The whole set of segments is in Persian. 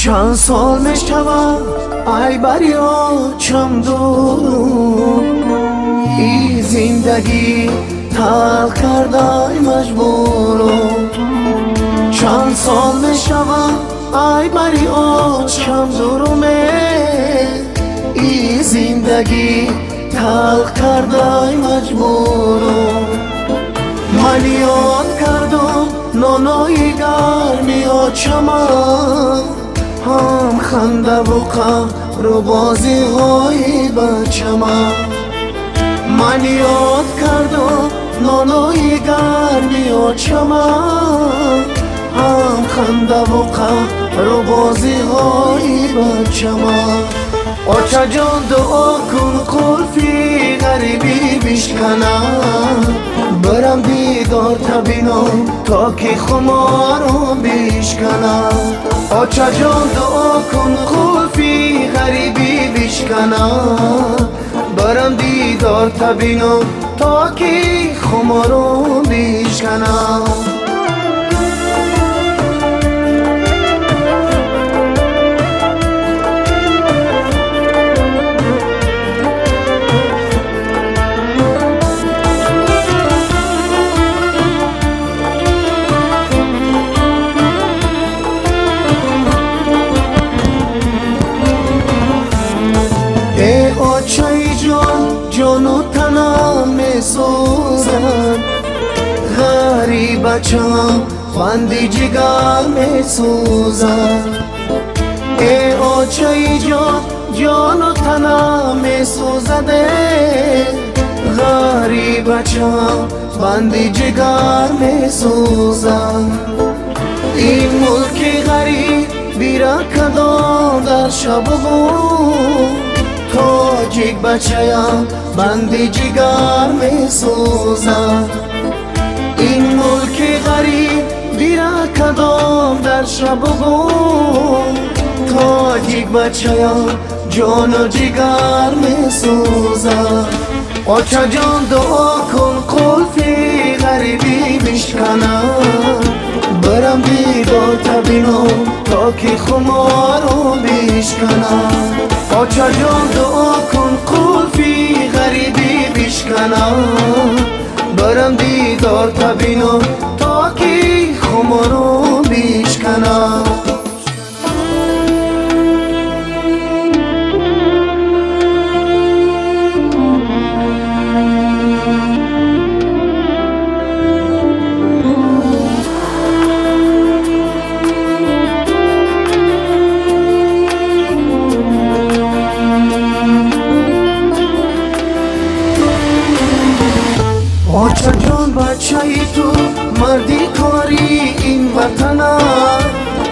چند سال میشود ای بریا چم دور ای زندگی تلخ کرده مجبورم چند سال میشود ای بریا چم دورم ای زندگی تلخ کرده مجبورم من یاد کردم نانای گرمی و چمن هم خنده و قهر و بازی های بچه من یاد کردم نانای گرمی و چمن هم خنده و قهر و بازی های بچه آچه جان دعا کن قلفی غریبی بشکنم برم دیدار تبینم تا که خمارم بشکنم آچه جان دعا کن قلفی غریبی بشکنم برم دیدار تبینم تا که خمارم بشکنم جان و تنم می سوزن غریب چم بندی جگر می سوزن ای آچه جان و تنم می سوزده غریب چم بندی جگر می سوزن این ملک غریب بیره کدام در شب بود تاجیک بچه‌ام بندی جگر می سوزد این ملک غریب بیره کدام در شب غم تاجیک بچه‌ام جان و جگر می سوزد آچه جان دعا کن قلفی غریبی بشکنم برم دیدار تبینم تا که خمارم بشکنم آچه جان دعا کن قلفی غریبی بشکنم برم دیدار تبینم تا که خمارم بشکنم آچه جان بچه تو مردی کاری این وطن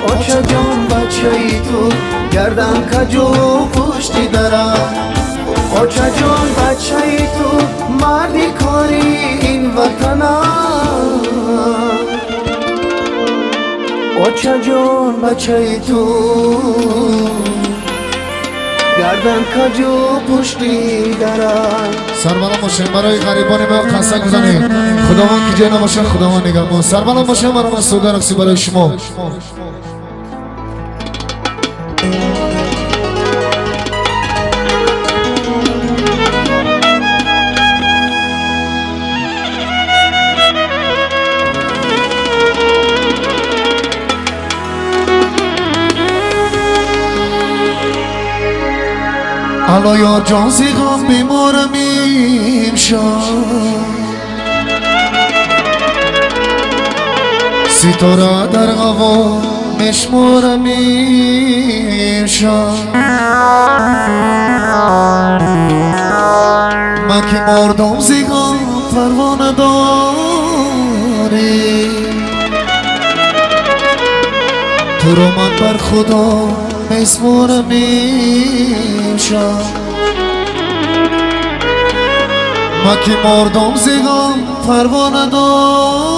آچه جان بچه تو گردن کجو پشتی داره آچه جان بچه تو مردی کاری این وطن آچه جان بچه تو گردن کجو پشتی دارن سربلند باشه برای غریبان ما قصه بزنید خداوند که جای نباشه خداوند نگهبان سربلند باشه برای مسعود رقصی برای شما حالا یا جان زیغام بیمارم امشب ستاره در هوا مشمارم امشب من که مردم زیغام پروانه داری تو رو من بر خدا مسمارم امشب من که مردم زیغام پروانه داری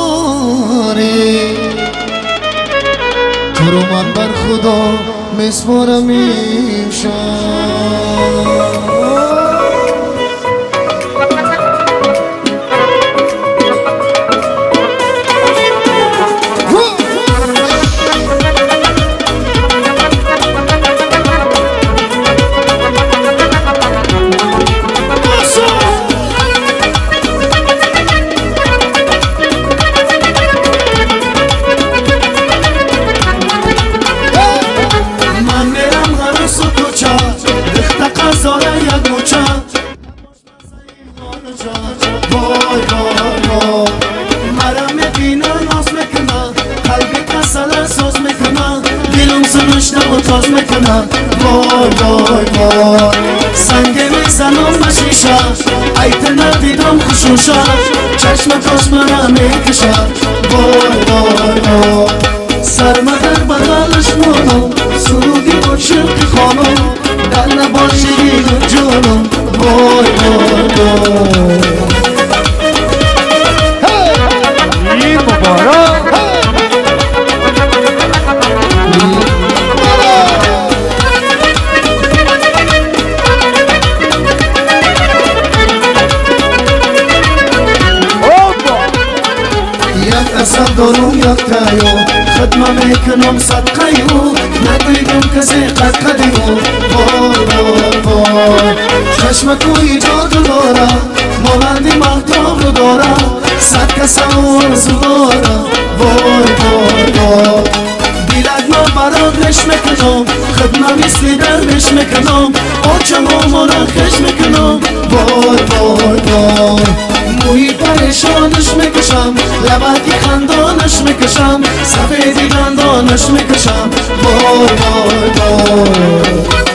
تو رو من بر خدا مسمارم امشب باز میکنم وای وای وای سنگ میزنم مشیشه ایت ندیدم خوشوشه چشمکاش مرا میکشم وای وای وای سرما در بغلش مانم سرودی عاشق خانم در لباش شیرین جانم وای وای وای عید مبارک اصل دارم یک تایو خدمه میکنم صدقیو ندیدم کسی قدیو وای وای وای چشمکو ایجاد داره مانندی محتاب رو داره صد کس آرزو داره وای وای وای دیلک من برات رش میکنم خدمه مثلی درمش میکنم آچه مامان خش میکنم وای وای وای موی پریشانش میکشم لبکی خندانش میکشم سفیدی دندانش میکشم وای وای وای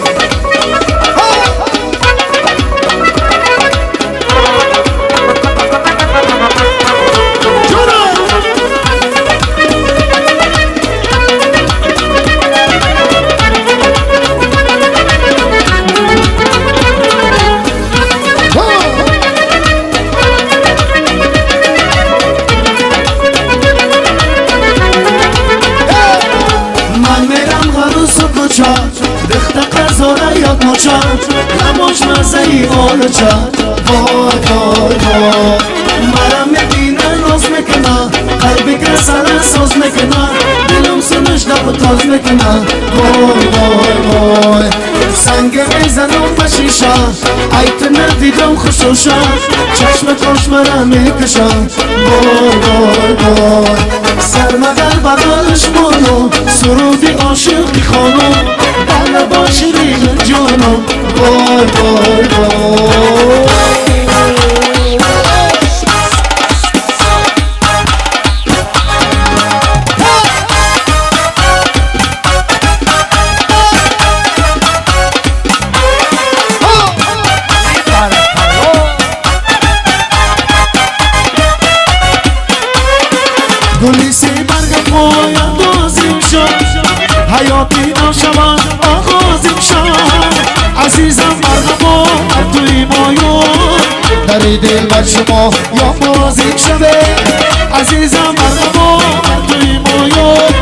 دخت قزاره یک مچه نماش مزه ای آلچه وای وای وای مرا میبینه ناز میکنه قلبی که سر ساز میکنه دلم سنش دب تاز میکنه وای وای وای سنگ میزنم بشیشه ایت ندیدم خوشوشه چشم کاش مرا میکشم وای وای وای سرما در بغلش مانو سرودی عاشقی خانم در لبا شیرین جانم وای وای وای گلیسی برگ پایم بازیم شد حیاتی نشود آغازیم شد عزیزم مرحبا توی مایون در دل بر شما یا بازیم شده عزیزم مرحبا توی مایون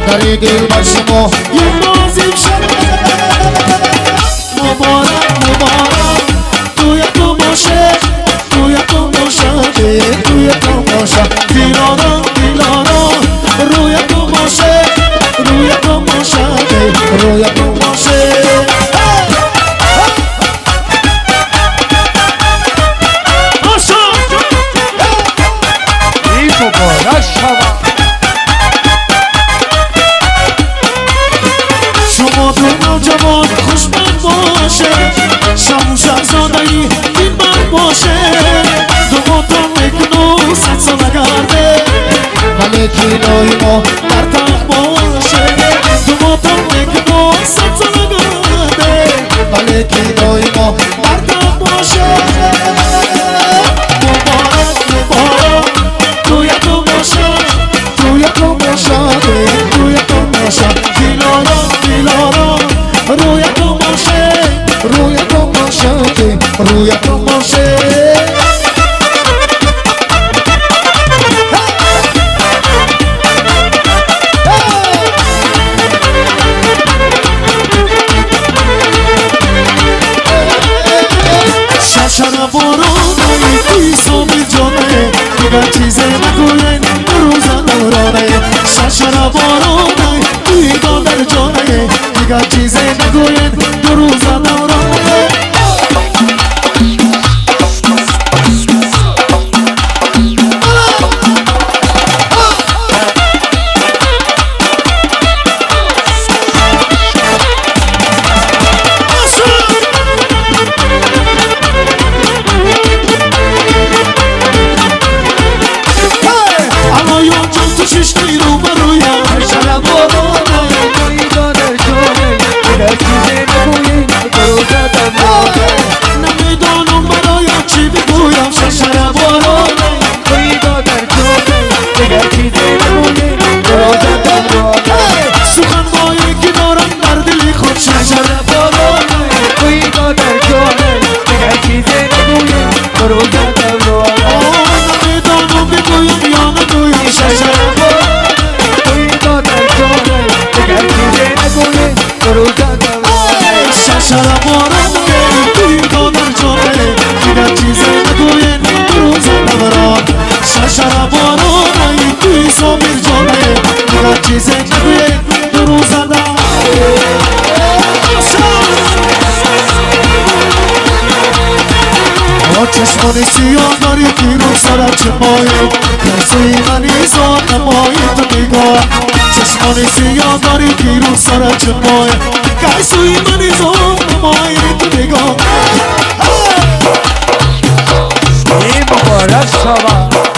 در دل بر شما یا بازیم شده مبارک مبارک توی تماشه توی تماشه توی تماشه دیلارم دیلارم روی تماشه روی تماشه روی تماشه عید مبارک شود شما تو نوجوان خوشبخت باشه شمو شهزادهی این من باشه دوماتون میکنو صد ساله گرده ملکی نای ما در تخت باشه دوماتون میکنو صد ساله گرده ملکی نای ما در تخت باشه مبارک مبارک توی تماشا توی تماشا توی تماشا دیلارم دیلارم روی تماشه روی تماشا روی تماشه شرشر بارانه توی سامی جانه دیگر چیزی نگوین روزا نورانه شرشر بارانه توی دادر جانه دیگر چیزی نگوین روزا نورانه چیز نگوی درو زدم چشمانی سیاه داری پیرو سرت چمایی کسوی منی زار نمایی تو نگاه چشمانی سیاه داری پیرو سرت چمایی کسوی منی زار نمایی تو نگاه این مبارک شود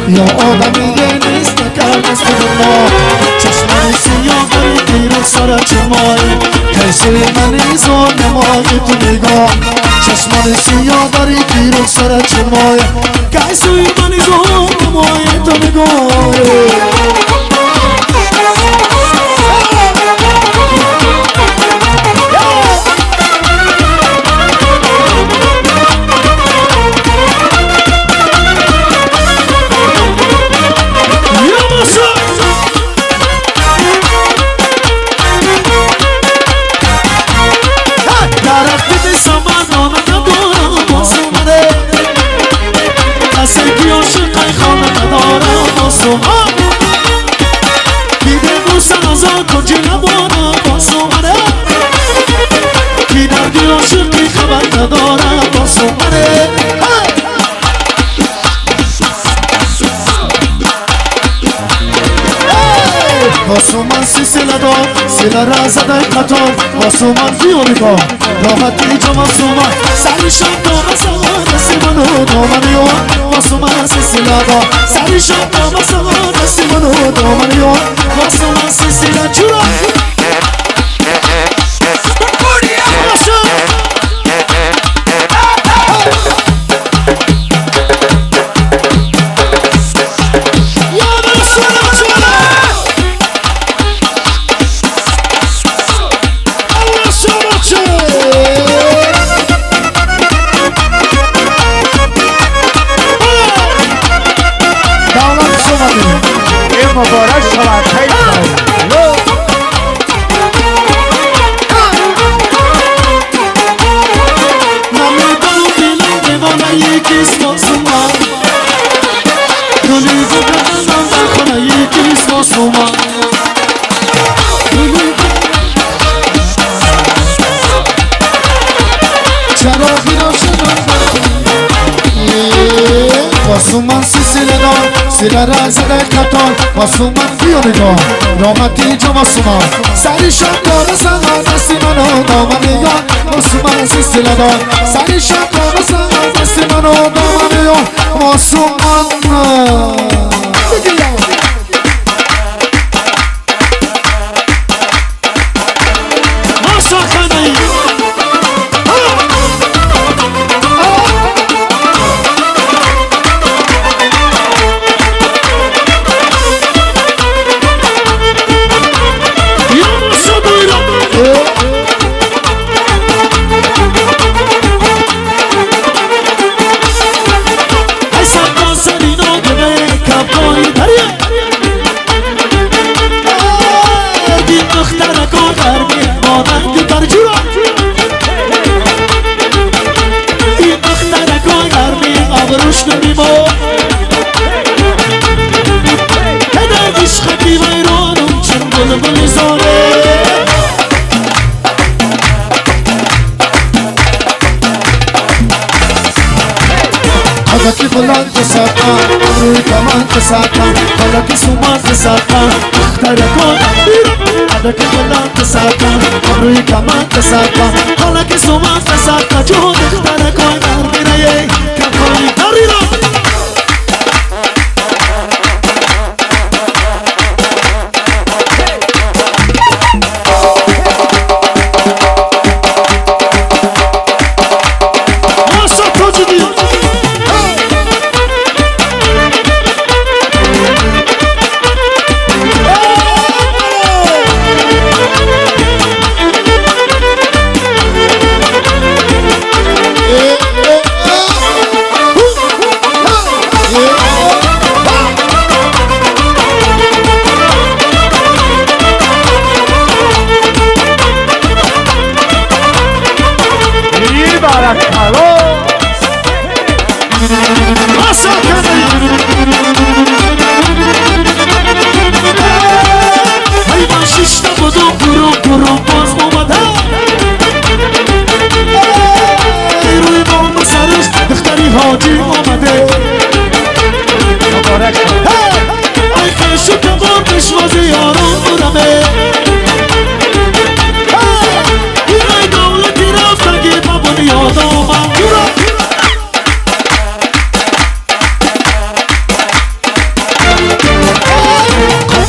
یا آدمی نیست نکرد از خودم چشمانی سیاه داری پیرو سر چمایی کیسوی منی زار نمایی تو نگاه چشمانی سیاه داری پیرو سر چمایی کیسوی منی زار نمایی تو نگاه واسومن سلسله دار سله را زده قطار واسومن بیانگاه راحتی جا واسومن سریشم دام سوان دستی منو دامنیان واسومن سلسله دار سریشم دام سوان دستی منو دامنیان واسومن سلسله چورا مبارک شود نمیدونم بیلم دیوانه یکیست واسومن دلی بودنم در خانه یکیست واسومن چراغی روشن واسومن سلسله دار سله را زده قطار واسومن بیانگاه راحتی جا واسومن سریشم داره سنگان دستی منو دامنیان واسومن سلسله دار سریشم داره سنگان دستی منو دامنیان واسومن حالکی بلند ساقا روی کمان ساقا حالکی سومان ساقا اخترکان حالکی بلند ساقا روی کمان ساقا حالکی سومان ساقا جود اخترکان در میره کفانی داری را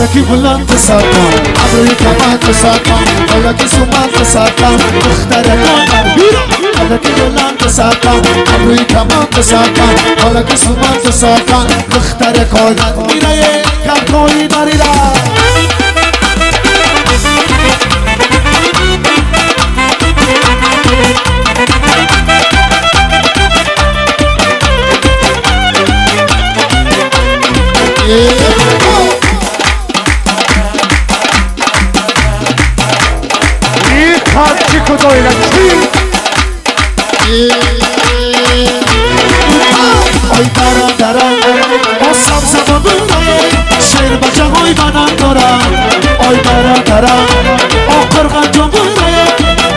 حالا که بلند سرکن ابروی کمند سرکن حالا که سومند سرکن دختر کن حالا که بلند سرکن ابروی کمند سرکن حالا که سومند سرکن دختر کن میره کم کوی نریده این خرچی کدایی رکی آی درم درم آسم زمان برای شیر بچه های منم دارم آی درم درم آخر غنجا برای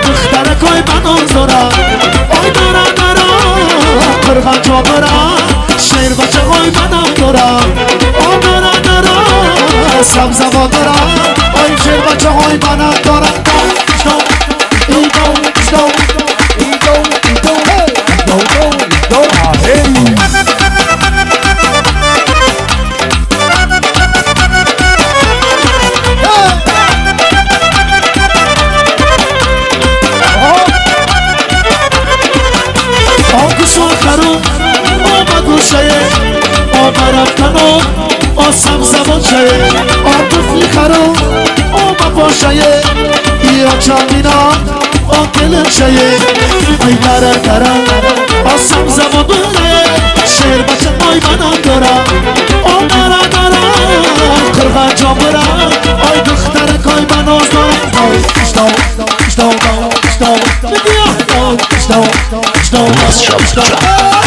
دختر کای منم دارم آی درم درم آخر غنجا برای شیر بچه های منم دارم آی درم درم آسم زمان دارم آی شیر بچه های منم دارم آسم زمان شایه آتفلی خرم آما پاشایه یا چامینا آکلم شایه ای درم درم آسم زمان بره شیر بچه مای منم دارم آمارا دارم قرغن جا برم آی دختر کای من آز دارم اشتاو اشتاو اشتاو اشتاو اشتاو اشتاو اشتاو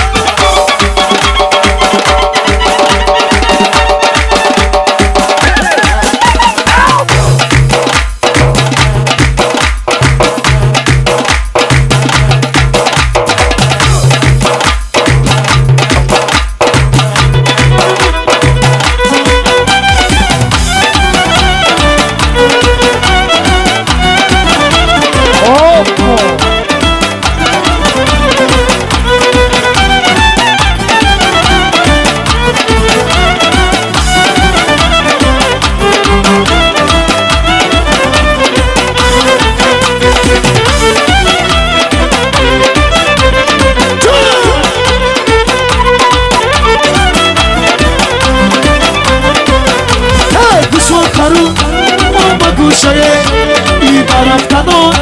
ای برفتنان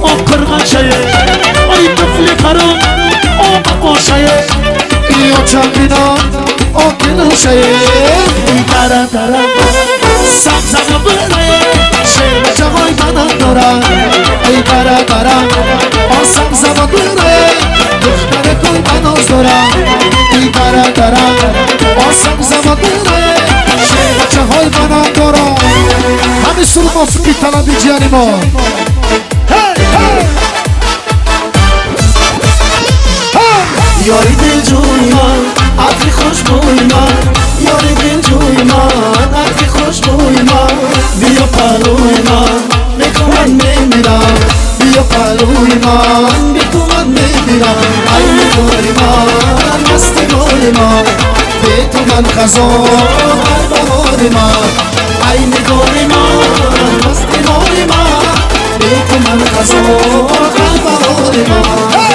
آم قرغن شایه ای طفلی خرم آم قاشایه ای آچم بینان آم دلم شایه ای درم درم سمزم بره شیر بچه های منم دارم ای درم درم سمزم بره دختر کل من آز دارم ای درم درم سمزم بره شیر بچه های منم دارم همه سلما فکی طلبی جیانی ما یاری دل جوی من عطری خوشبوی من یاری دل جوی من عطری خوشبوی من بیا پلوی من بکو من میمیرم بیا پلوی من بکو من میمیرم ای میگوی من مست گوی من به تو من خزان هر بهار من ای میگوی من مست گوی من به تو من خزان هر بهار من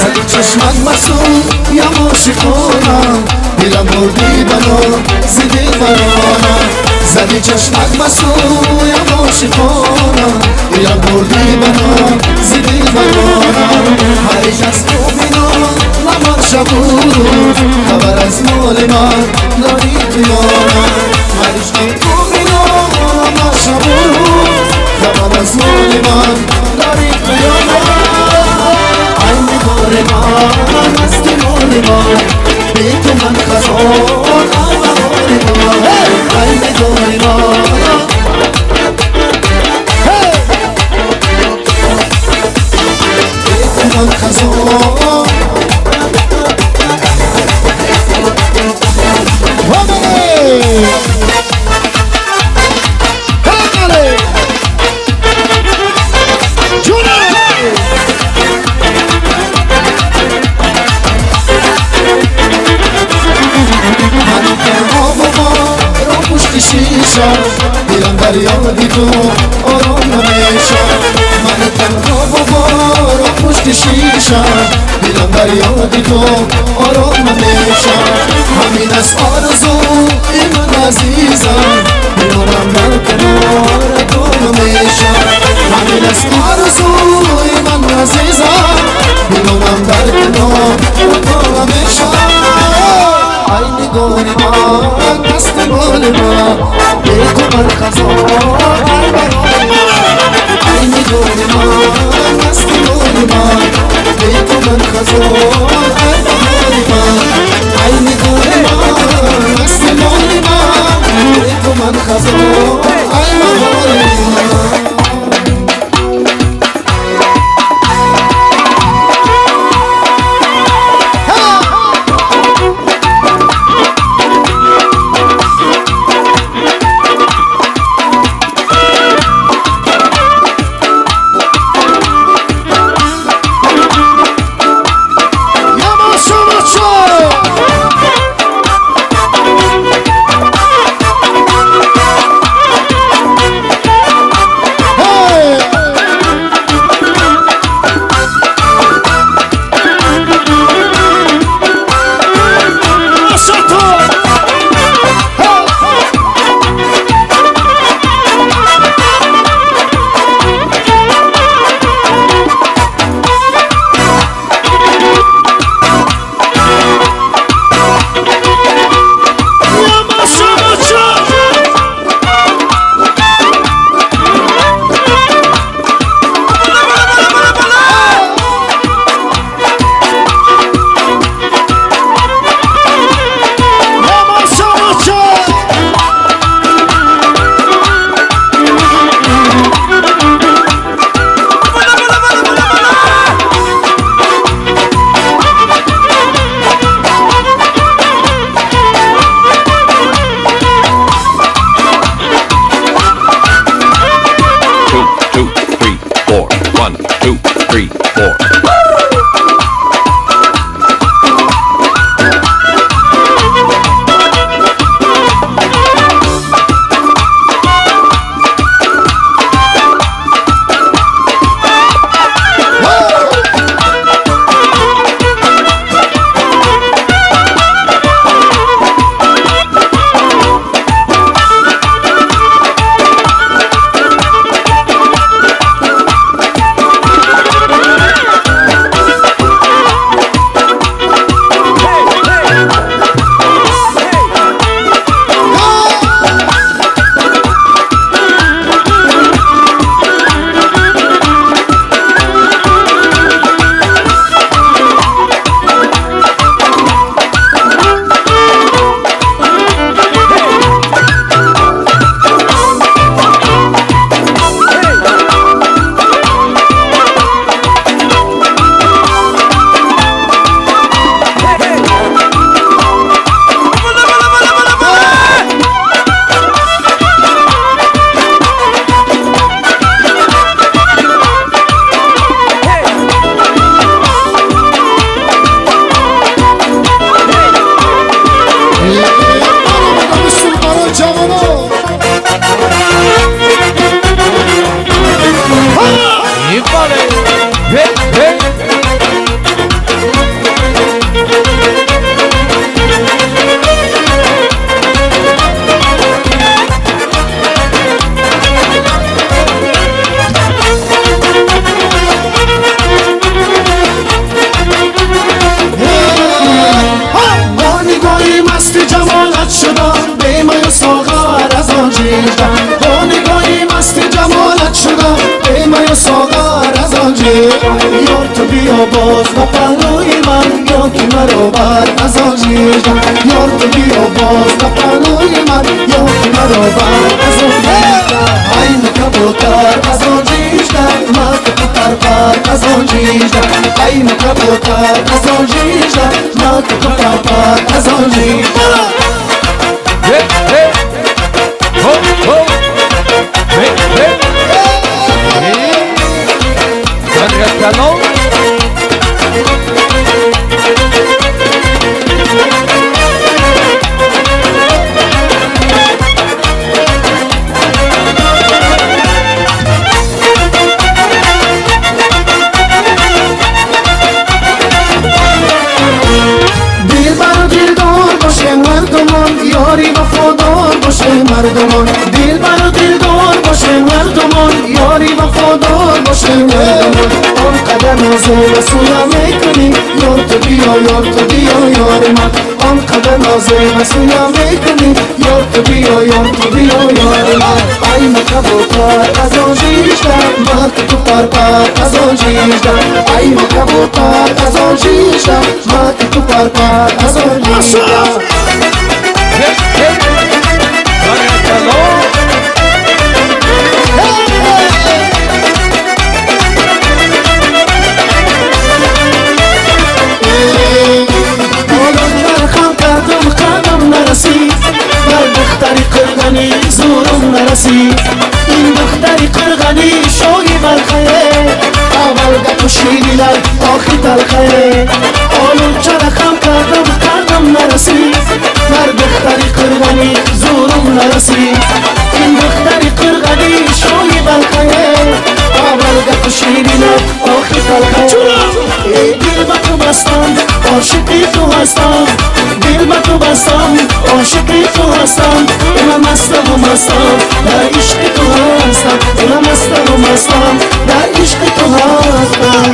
زدی چشمت مسون یا عاشقانم دلم بردی بنا زدی برانم زدی چشمت مسون یا عاشقانم دلم بردی بنا زدی برانم هریش از تو بینام لمان شبورو خبر از مال من داری بیانم هریش از تو بینام لمان شبورو خبر از مال من داری بیانم من است من به تو من خزان بهار من ای نگاه من به تو من خزان در یادی تو آرام نمیشم من تنها و بارم پشت شیشم دلم در یادی تو آرام نمیشم همین از آرزوی من عزیزم میمونم در کنار تو نمیشم همین از آرزوی من عزیزم میمونم در کنار تو نمیشم ای نگاه من دست مال من به تو من خزان در برای ای نگاه من دست مال من به تو من خزان در برای من ای نگاه من دست مال من به تو من خزان ای برای من یار تو بیا باز با پهلوی من یا که مرا بر از آن جیجم یار تو بیا باز با پهلوی من یا که مرا بر از آن جیجم این کبوتر از آن جیجم ما کبوتر بر از آن جیجم این کبوتر از آن جیجم ما کبوتر بر از آن جیجم یاری وفادار باشیم آنقدر نازه و سویا میکنی یار تو بیا یار تو بیا یار من آنقدر نازه و سویا میکنی یار تو بیا یار تو بیا یار من ای مکبوتر از آن جیشتم من تو پر از آن جیشتم ای مکبوتر از آن جیشتم من تو پر از آن جیشتم بر دختری قرغنی زورم نرسی این دختری قرغنی شوی برخیه اول گپ و شیرینر آخی تلخیه آلون چرخم کردم نرسی بر دختری قرغنی زورم نرسی این دختری قرغنی شوی برخیه اول گپ و شیرینر آخی تلخیه ای دل با تو بستم عاشقی تو هستم دل با تو بستم عاشقی تو هستم من مستم و مستم در عشق تو هستم من مستم و مستم در عشق تو هستم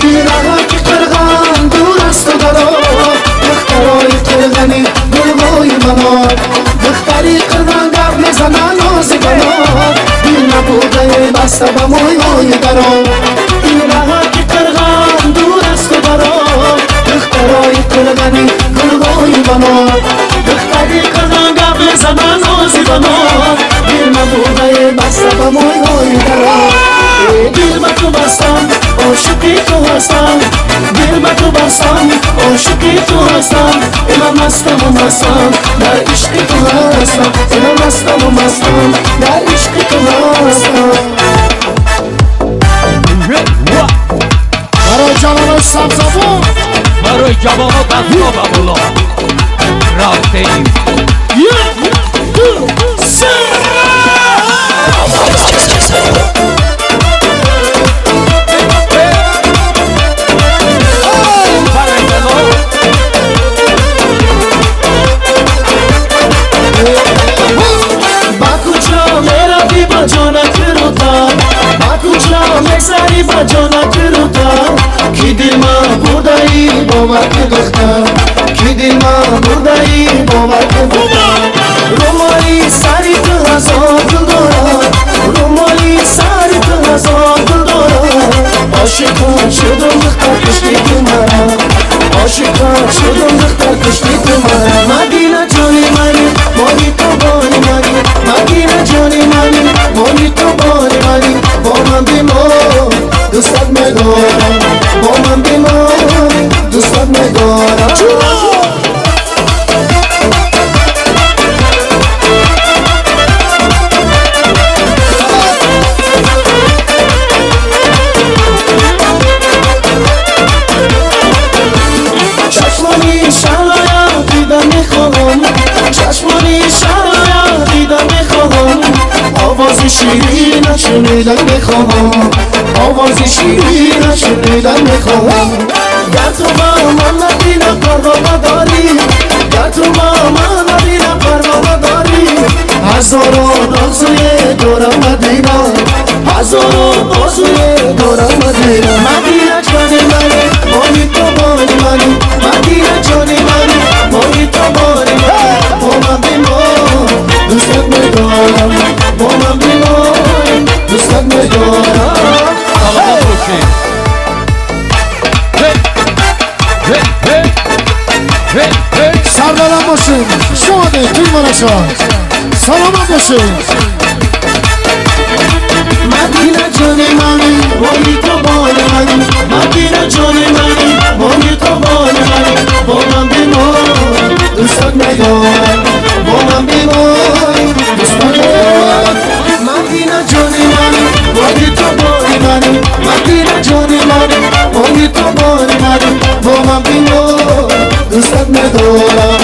پیرهن که قرغن دور است و درا دخترای قرغنی گلهای منار دختری قرغن گپ میزنه نازی بنار دل نبوده بسته به مویهای درا پیرهن که قرغن دور است و درا دخترای قرغنی گلهای منار دختری قرغن گپ میزنه نازی بنار دل نبوده بسته به مویهای درا دل با تو بستم عاشقی تو هستم دل با تو بستم عاشقی تو هستم من مستم و مستم در عشق تو هستم من مستم و مستم در عشق تو هستم برای جوان سبزمون برای جوان دستا به بلا رفته ایم میگذری با جانت روتا کی دل ما بردایی باور که دختر کی دل ما بردایی باور که دختر رومالی سری تو هزار دل دارد رومالی سری تو هزار دل دارد عاشقان شدم دختر کشتی تو مرا عاشقان شدم دختر کشتی تو مرا مدینه جانی منی مانی تو بانی منی مدینه جانی منی مانی تو بانی منی با من بیمار دوستت میدارم با من بیمار دوستت میدارم چشمانی شلایا دیدن میخواهم چشمانی شلایا دیدن میخواهم آواز شیرین شنیدن میخواهم آواز شیرین شنیدن میخواهم گر تو با من مدینه پروانه داری گر تو با من مدینه پروانه داری هزاران آرزوی دارم مدینه هزاران آرزوی دارم مدینه مدینه جان منی مانی تو بانی منی مدینه جان منی مانی تو بانی منی با من بیمار دوستت میدارم با من بیمار دوستت میدارم سلامت باشین سردارم باشین شاده توی مرشان سلامت باشین مدینه جان منی مانی تو بانی منی مدینه جان منی مانی تو بانی منی با من بیمار دوستت میدارم با من بیمار دوستت میدارم مدینه جان منی مانی تو بانی منی مدینه جان منی مانی تو بانی منی با من بیمار دوستت میدارم